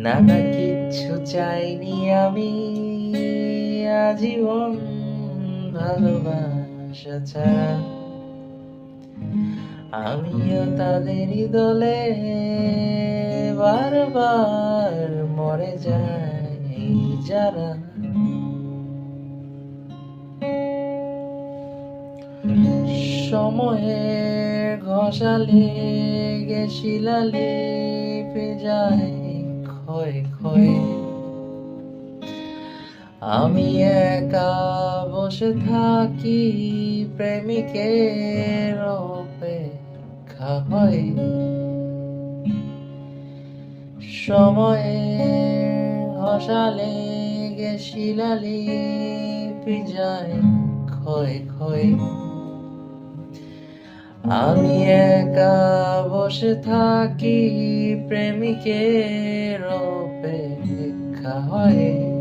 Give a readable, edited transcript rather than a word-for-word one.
নানা কিচ্ছু চাইনি আমি আজীবন ভালোবাসা ছাড়া। আমিও তাদেরই দলে বারবার মরে যাই যারা। সময়ের ঘষালে শিলালিপি যায় ক্ষয়ে ক্ষয়ে। আমি একা বসে থাকি প্রেমিকের অপেক্ষা হয়ে। সময়ের ঘষালে শিলালিপি যায় ক্ষয়ে ক্ষয়ে। আমি একা বসে থাকি প্রেমিকের অপেক্ষা হয়ে।